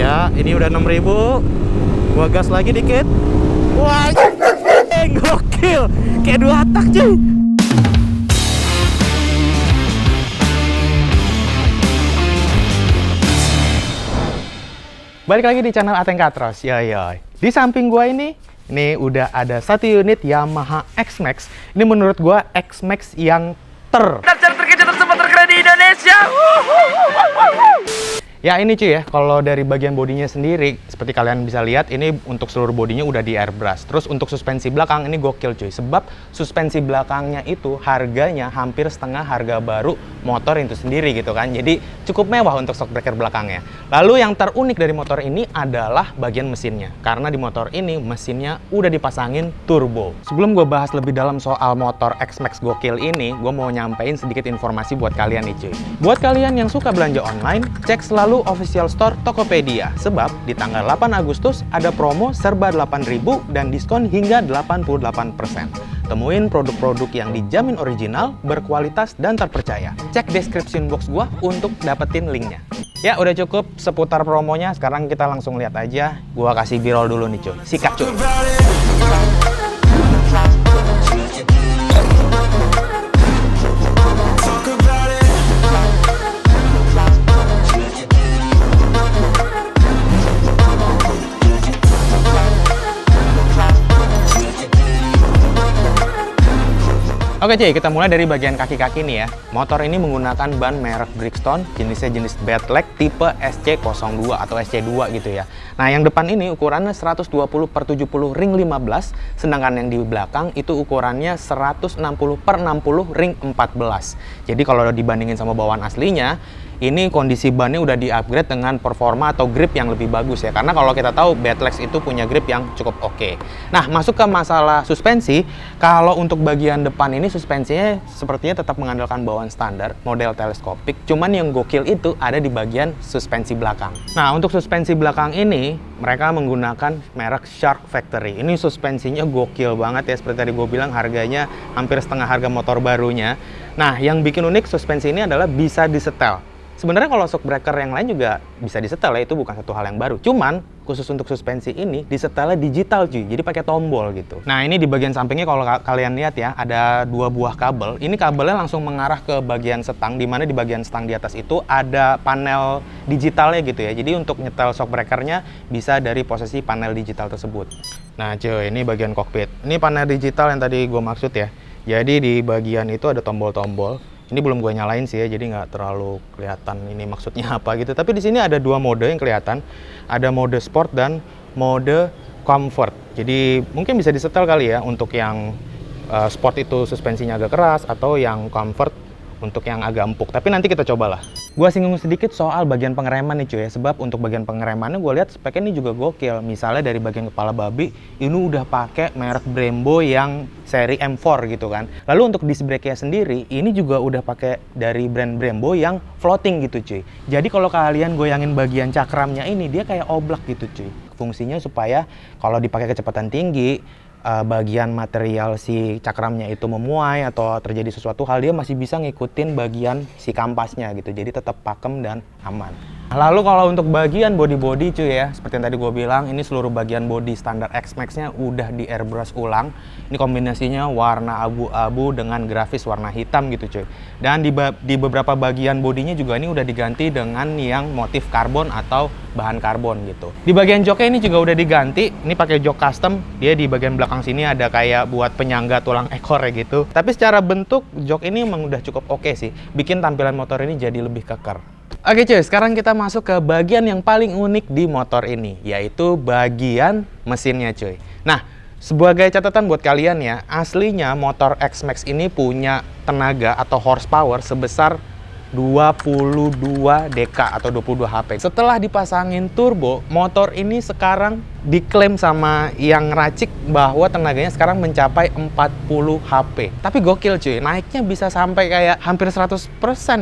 Ya, ini udah 6.000. Gua gas lagi dikit. Wah, gokil. Kayak 2 tak, cuy. Balik lagi di channel Ateng Katros. Di samping gua ini udah ada 1 unit Yamaha X-Max. Ini menurut gua X-Max yang terkece tersebut terkeren di Indonesia. Ya ini cuy ya, kalau dari bagian bodinya sendiri, seperti kalian bisa lihat, ini untuk seluruh bodinya udah di airbrush. Terus untuk suspensi belakang, ini gokil cuy. Sebab suspensi belakangnya itu harganya hampir setengah harga baru motor itu sendiri gitu kan. Jadi cukup mewah untuk shockbreaker belakangnya. Lalu yang terunik dari motor ini adalah bagian mesinnya. Karena di motor ini mesinnya udah dipasangin turbo. Sebelum gue bahas lebih dalam soal motor X-Max gokil ini, gue mau nyampein sedikit informasi buat kalian nih cuy. Buat kalian yang suka belanja online, cek selalu official store Tokopedia, sebab di tanggal 8 Agustus ada promo serba 8.000 dan diskon hingga 88%. Temuin produk-produk yang dijamin original, berkualitas, dan terpercaya. Cek description box gua untuk dapetin linknya. Ya udah cukup seputar promonya, sekarang kita langsung lihat aja. Gua kasih b-roll dulu nih cuy, sikat cuy. Oke cuy, kita mulai dari bagian kaki-kaki nih ya. Motor ini menggunakan ban merek Bridgestone, jenisnya jenis Badleg tipe SC02 atau SC2 gitu ya. Nah yang depan ini ukurannya 120/70 ring 15, sedangkan yang di belakang itu ukurannya 160/60 ring 14. Jadi kalau dibandingin sama bawaan aslinya, ini kondisi bannya udah di-upgrade dengan performa atau grip yang lebih bagus ya. Karena kalau kita tahu Badleg itu punya grip yang cukup oke. Nah, masuk ke masalah suspensi. Kalau untuk bagian depan ini suspensinya sepertinya tetap mengandalkan bawaan standar, model teleskopik. Cuman yang gokil itu ada di bagian suspensi belakang. Nah, untuk suspensi belakang ini mereka menggunakan merek Shark Factory. Ini suspensinya gokil banget ya. Seperti tadi gue bilang, harganya hampir setengah harga motor barunya. Nah, yang bikin unik suspensi ini adalah bisa disetel. Sebenarnya kalau shockbreaker yang lain juga bisa disetel ya, itu bukan satu hal yang baru. Cuman khusus untuk suspensi ini disetelnya digital cuy, jadi pakai tombol gitu. Nah ini di bagian sampingnya kalau kalian lihat ya, ada 2 buah kabel. Ini kabelnya langsung mengarah ke bagian setang, dimana di bagian setang di atas itu ada panel digitalnya gitu ya. Jadi untuk nyetel shockbreakernya bisa dari posisi panel digital tersebut. Nah cuy, ini bagian kokpit. Ini panel digital yang tadi gue maksud ya. Jadi di bagian itu ada tombol-tombol. Ini belum gue nyalain sih ya, jadi nggak terlalu kelihatan ini maksudnya apa gitu. Tapi di sini ada 2 mode yang kelihatan, ada mode sport dan mode comfort. Jadi mungkin bisa disetel kali ya untuk yang sport itu suspensinya agak keras, atau yang comfort untuk yang agak empuk. Tapi nanti kita cobalah. Gua singgung sedikit soal bagian pengereman nih cuy ya, sebab untuk bagian pengeremannya gue lihat speknya ini juga gokil. Misalnya dari bagian kepala babi, ini udah pakai merek Brembo yang seri M4 gitu kan. Lalu untuk disc brake-nya sendiri, ini juga udah pakai dari brand Brembo yang floating gitu cuy. Jadi kalau kalian goyangin bagian cakramnya ini, dia kayak oblak gitu cuy. Fungsinya supaya kalau dipakai kecepatan tinggi, bagian material si cakramnya itu memuai atau terjadi sesuatu hal, dia masih bisa ngikutin bagian si kampasnya gitu, jadi tetap pakem dan aman. Lalu kalau untuk bagian body cuy ya, seperti yang tadi gue bilang, ini seluruh bagian body standar X-Max nya udah di airbrush ulang. Ini kombinasinya warna abu-abu dengan grafis warna hitam gitu cuy. Dan di beberapa bagian bodinya juga ini udah diganti dengan yang motif karbon atau bahan karbon gitu. Di bagian joknya ini juga udah diganti, ini pakai jok custom. Dia di bagian belakang sini ada kayak buat penyangga tulang ekor ya gitu. Tapi secara bentuk jok ini emang udah cukup oke sih, bikin tampilan motor ini jadi lebih keker. Oke cuy, sekarang kita masuk ke bagian yang paling unik di motor ini, yaitu bagian mesinnya cuy. Nah, sebagai catatan buat kalian ya, aslinya motor X-Max ini punya tenaga atau horsepower sebesar 22 dk atau 22 HP. Setelah dipasangin turbo, motor ini sekarang diklaim sama yang racik bahwa tenaganya sekarang mencapai 40 HP. Tapi gokil cuy, naiknya bisa sampai kayak hampir 100%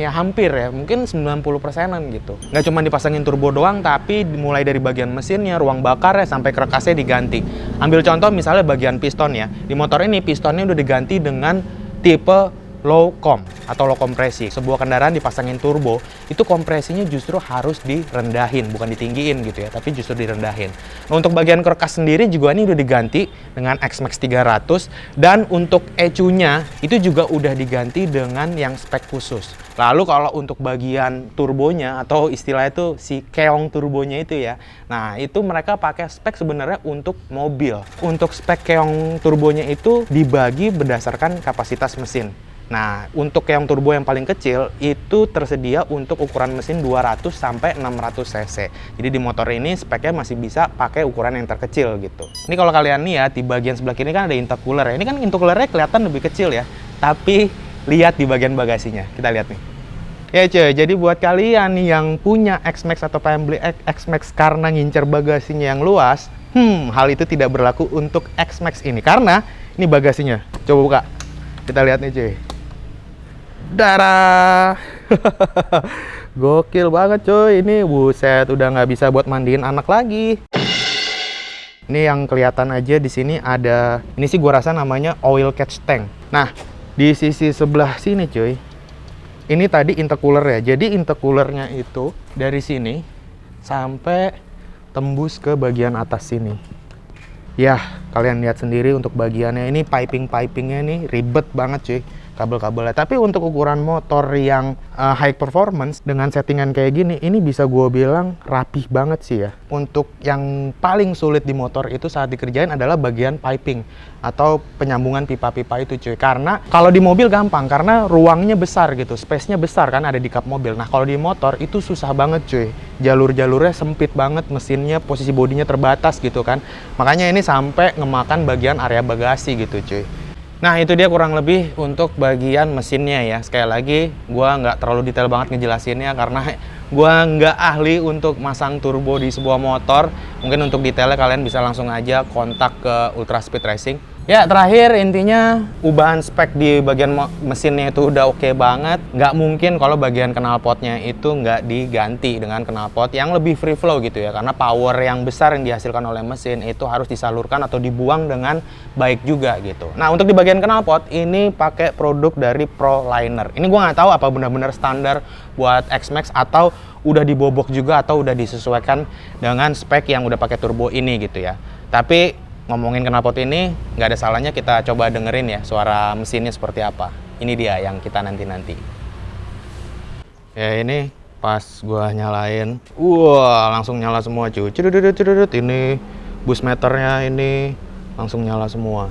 ya, hampir ya, mungkin 90%-an gitu. Nggak cuma dipasangin turbo doang, tapi mulai dari bagian mesinnya, ruang bakarnya, sampai kerekasnya diganti. Ambil contoh misalnya bagian piston ya, di motor ini pistonnya udah diganti dengan tipe low comp atau low kompresi. Sebuah kendaraan dipasangin turbo, itu kompresinya justru harus direndahin, bukan ditinggiin gitu ya, tapi justru direndahin. Nah, untuk bagian karkas sendiri juga ini udah diganti dengan X-Max 300, dan untuk ECU-nya itu juga udah diganti dengan yang spek khusus. Lalu kalau untuk bagian turbonya atau istilahnya itu si keong turbonya itu ya, nah itu mereka pakai spek sebenarnya untuk mobil. Untuk spek keong turbonya itu dibagi berdasarkan kapasitas mesin. Nah, untuk yang turbo yang paling kecil itu tersedia untuk ukuran mesin 200 sampai 600 cc. Jadi di motor ini speknya masih bisa pakai ukuran yang terkecil gitu. Ini kalau kalian lihat di bagian sebelah kiri kan ada intercooler ya. Ini kan intercoolernya kelihatan lebih kecil ya. Tapi lihat di bagian bagasinya. Kita lihat nih. Ya cuy, jadi buat kalian nih yang punya X-Max atau pengen beli X-Max karena ngincer bagasinya yang luas, hal itu tidak berlaku untuk X-Max ini. Karena ini bagasinya. Coba buka. Kita lihat nih cuy. Darah. Gokil banget cuy, ini buset udah nggak bisa buat mandiin anak lagi. Ini yang kelihatan aja di sini ada, ini sih gua rasa namanya oil catch tank. Nah, di sisi sebelah sini cuy, ini tadi intercooler ya. Jadi intercoolernya itu dari sini sampai tembus ke bagian atas sini. Ya, kalian lihat sendiri untuk bagiannya ini piping-pipingnya nih ribet banget cuy. Kabel-kabelnya. Tapi untuk ukuran motor yang high performance dengan settingan kayak gini, ini bisa gue bilang rapih banget sih ya. Untuk yang paling sulit di motor itu saat dikerjain adalah bagian piping atau penyambungan pipa-pipa itu cuy. Karena kalau di mobil gampang, karena ruangnya besar gitu, space-nya besar kan ada di kap mobil. Nah kalau di motor itu susah banget cuy. Jalur-jalurnya sempit banget, mesinnya posisi bodinya terbatas gitu kan. Makanya ini sampai ngemakan bagian area bagasi gitu cuy. Nah itu dia kurang lebih untuk bagian mesinnya ya. Sekali lagi gua nggak terlalu detail banget ngejelasinnya karena gua nggak ahli untuk masang turbo di sebuah motor. Mungkin untuk detailnya kalian bisa langsung aja kontak ke Ultra Speed Racing. Ya terakhir intinya ubahan spek di bagian mesinnya itu udah oke banget. Nggak mungkin kalau bagian knalpotnya itu nggak diganti dengan knalpot yang lebih free flow gitu ya. Karena power yang besar yang dihasilkan oleh mesin itu harus disalurkan atau dibuang dengan baik juga gitu. Nah untuk di bagian knalpot ini pakai produk dari ProLiner. Ini gua nggak tahu apa benar-benar standar buat X-Max atau udah dibobok juga atau udah disesuaikan dengan spek yang udah pakai turbo ini gitu ya. Tapi ngomongin knalpot ini, nggak ada salahnya kita coba dengerin ya suara mesinnya seperti apa. Ini dia yang kita nanti-nanti. Ya ini pas gua nyalain, wah langsung nyala semua cuy. Cedut. Ini boost meternya ini langsung nyala semua.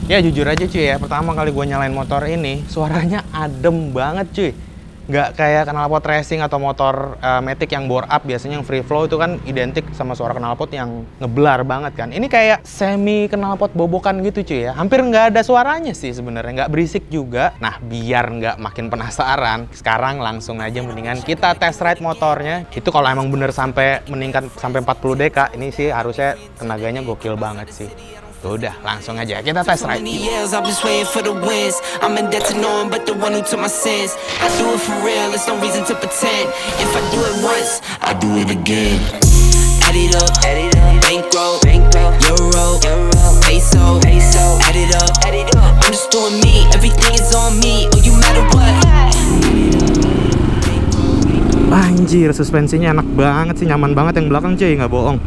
Ya jujur aja cuy ya, pertama kali gue nyalain motor ini suaranya adem banget cuy. Nggak kayak knalpot racing atau motor Matic yang bore up, biasanya yang free flow itu kan identik sama suara knalpot yang ngeblar banget kan. Ini kayak semi knalpot bobokan gitu cuy ya, hampir nggak ada suaranya sih sebenarnya, nggak berisik juga. Nah biar nggak makin penasaran, sekarang langsung aja mendingan kita test ride motornya. Itu kalau emang bener sampai meningkat sampai 40 dk, ini sih harusnya tenaganya gokil banget sih. Udah, langsung aja kita tes ride. Anjir, suspensinya enak banget sih, nyaman banget yang belakang cuy, nggak bohong.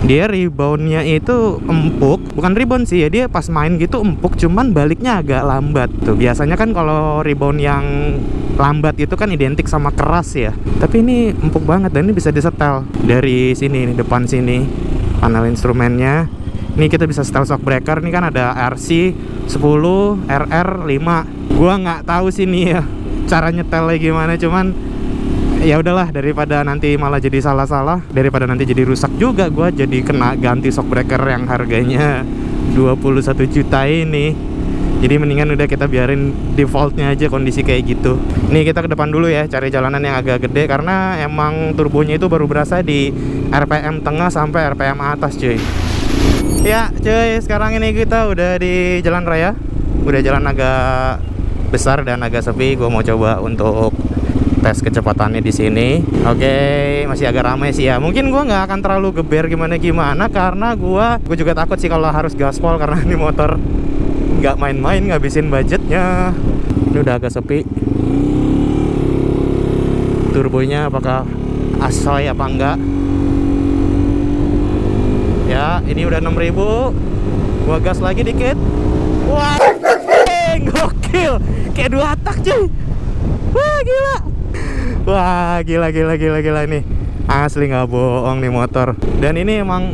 Dia reboundnya itu empuk, bukan rebound sih ya, dia pas main gitu empuk, cuman baliknya agak lambat tuh. Biasanya kan kalau rebound yang lambat itu kan identik sama keras ya, tapi ini empuk banget dan ini bisa disetel dari sini nih, depan sini panel instrumennya. Ini kita bisa setel shock breaker, ini kan ada RC 10, RR 5. Gua nggak tahu sih nih ya cara nyetelnya gimana, cuman ya udahlah, daripada nanti malah jadi salah-salah, daripada nanti jadi rusak juga, gua jadi kena ganti shock breaker yang harganya 21 juta ini. Jadi mendingan udah kita biarin defaultnya aja kondisi kayak gitu. Nih kita ke depan dulu ya, cari jalanan yang agak gede karena emang turbonya itu baru berasa di RPM tengah sampai RPM atas cuy. Ya cuy, sekarang ini kita udah di jalan raya. Udah jalan agak besar dan agak sepi. Gue mau coba untuk tes kecepatannya di sini. Oke, masih agak ramai sih ya. Mungkin gue nggak akan terlalu geber gimana karena gue juga takut sih kalau harus gaspol karena ini motor nggak main-main ngabisin budgetnya. Ini udah agak sepi. Turbonya apakah asoy apa enggak? Ya, ini udah 6.000. Gua gas lagi dikit. Wah, gokil. Kayak 2 tak cuy. Wah, gila. Wah, gila nih. Asli nggak bohong nih motor. Dan ini emang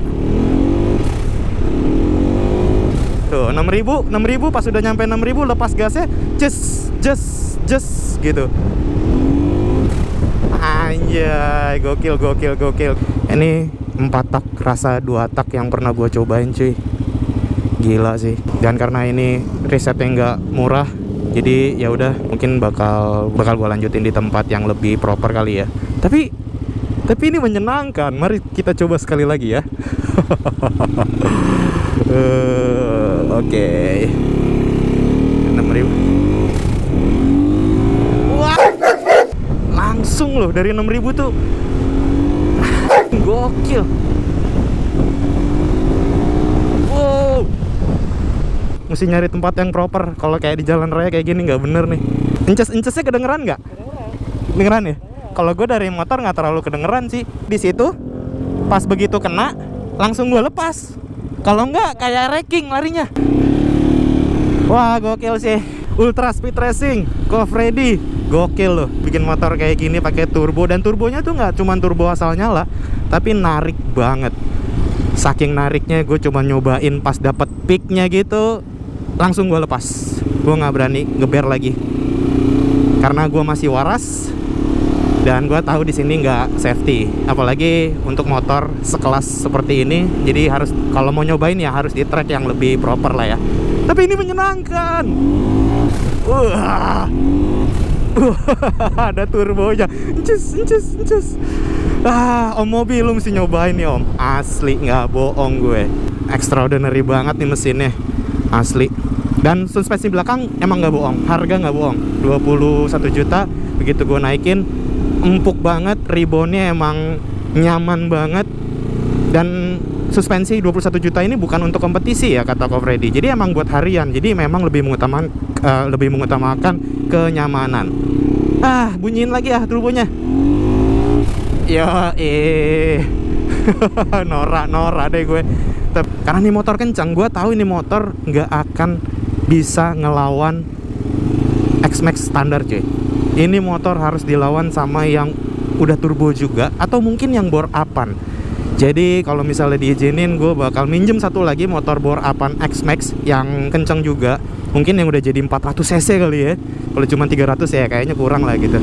tuh 6.000 pas udah nyampe 6.000 lepas gasnya just gitu. Anjay, gokil. Ini 4 tak rasa 2 tak yang pernah gue cobain cuy. Gila sih. Dan karena ini risetnya nggak murah, jadi ya udah mungkin bakal gue lanjutin di tempat yang lebih proper kali ya. Tapi ini menyenangkan. Mari kita coba sekali lagi ya. Oke. 6.000. Wah. Langsung loh dari 6.000 tuh. Gokil. Wow. Mesti nyari tempat yang proper. Kalau kayak di jalan raya kayak gini nggak bener nih. Inces-incesnya kedengeran nggak? Kedengeran ya? Kalau gue dari motor nggak terlalu kedengeran sih. Di situ pas begitu kena langsung gue lepas. Kalau nggak kayak wrecking larinya. Wah, gokil sih. Ultra Speed Racing Cofredi. Gokil loh, bikin motor kayak gini pakai turbo. Dan turbonya tuh nggak cuma turbo asal nyala, tapi narik banget. Saking nariknya gue coba nyobain pas dapet peaknya gitu, langsung gue lepas. Gue nggak berani ngeber lagi karena gue masih waras dan gue tahu di sini nggak safety, apalagi untuk motor sekelas seperti ini. Jadi harus, kalau mau nyobain ya harus di track yang lebih proper lah ya. Tapi ini menyenangkan. Wah. Ada turbonya. Encus. Om mobil lu mesti nyobain nih om. Asli nggak bohong gue. Extraordinary banget nih mesinnya. Asli. Dan suspensi belakang emang nggak bohong. Harga nggak bohong. 21 juta. Begitu gue naikin, empuk banget. Ribbonnya emang nyaman banget. Dan suspensi 21 juta ini bukan untuk kompetisi ya kata Cofredi. Jadi emang buat harian. Jadi memang lebih mengutamakan kenyamanan. Bunyiin lagi turbonya. Yo, Norak deh gue. Karena ini motor kencang, gue tahu ini motor nggak akan bisa ngelawan X-Max standar cuy. Ini motor harus dilawan sama yang udah turbo juga, atau mungkin yang bore upan. Jadi kalau misalnya diizinin, gue bakal minjem satu lagi motor bore upan X-Max yang kencang juga. Mungkin yang udah jadi 400 cc kali ya. Kalau cuma 300 ya kayaknya kurang lah gitu.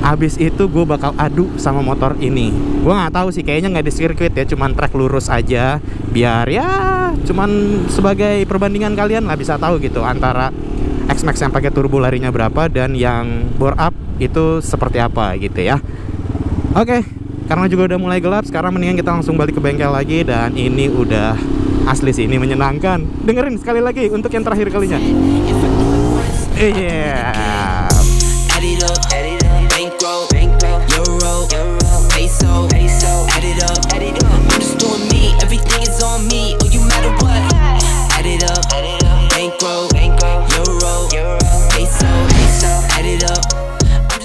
Habis itu gue bakal adu sama motor ini. Gue nggak tahu sih, kayaknya nggak di sirkuit ya, cuman track lurus aja. Biar ya cuman sebagai perbandingan kalian lah bisa tahu gitu antara X-Max yang pakai turbo larinya berapa dan yang bore up itu seperti apa gitu ya. Oke, karena juga udah mulai gelap, sekarang mendingan kita langsung balik ke bengkel lagi. Dan ini udah asli sih, ini menyenangkan. Dengerin sekali lagi untuk yang terakhir kalinya. Iya.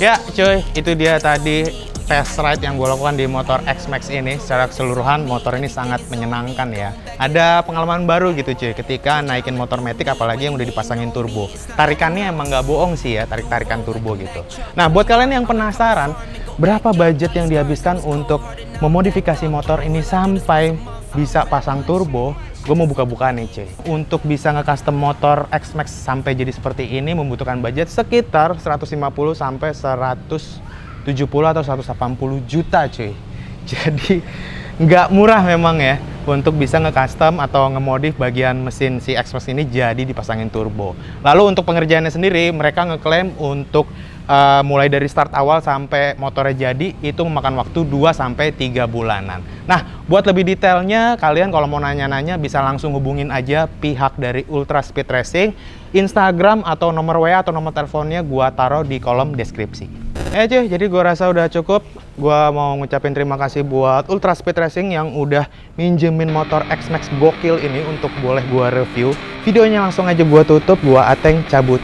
Ya cuy, itu dia tadi test ride yang gue lakukan di motor X-Max ini. Secara keseluruhan motor ini sangat menyenangkan ya. Ada pengalaman baru gitu cuy ketika naikin motor matic, apalagi yang udah dipasangin turbo. Tarikannya emang nggak bohong sih ya, tarikan turbo gitu. Nah buat kalian yang penasaran berapa budget yang dihabiskan untuk memodifikasi motor ini sampai bisa pasang turbo, gue mau buka-buka nih cuy. Untuk bisa nge-custom motor X-Max sampai jadi seperti ini membutuhkan budget sekitar 150 sampai 170 atau 180 juta cuy. Jadi nggak murah memang ya. untuk bisa nge-custom atau nge-modif bagian mesin si X-Max ini jadi dipasangin turbo. Lalu untuk pengerjaannya sendiri, mereka ngeklaim untuk mulai dari start awal sampai motornya jadi itu memakan waktu 2-3 bulanan. Nah, buat lebih detailnya kalian kalau mau nanya-nanya bisa langsung hubungin aja pihak dari Ultra Speed Racing. Instagram atau nomor WA atau nomor teleponnya gua taruh di kolom deskripsi. Cuy, jadi gua rasa udah cukup. Gua mau ngucapin terima kasih buat Ultra Speed Racing yang udah minjemin motor X-Max gokil ini untuk boleh gua review. Videonya langsung aja gua tutup, gua Ateng cabut.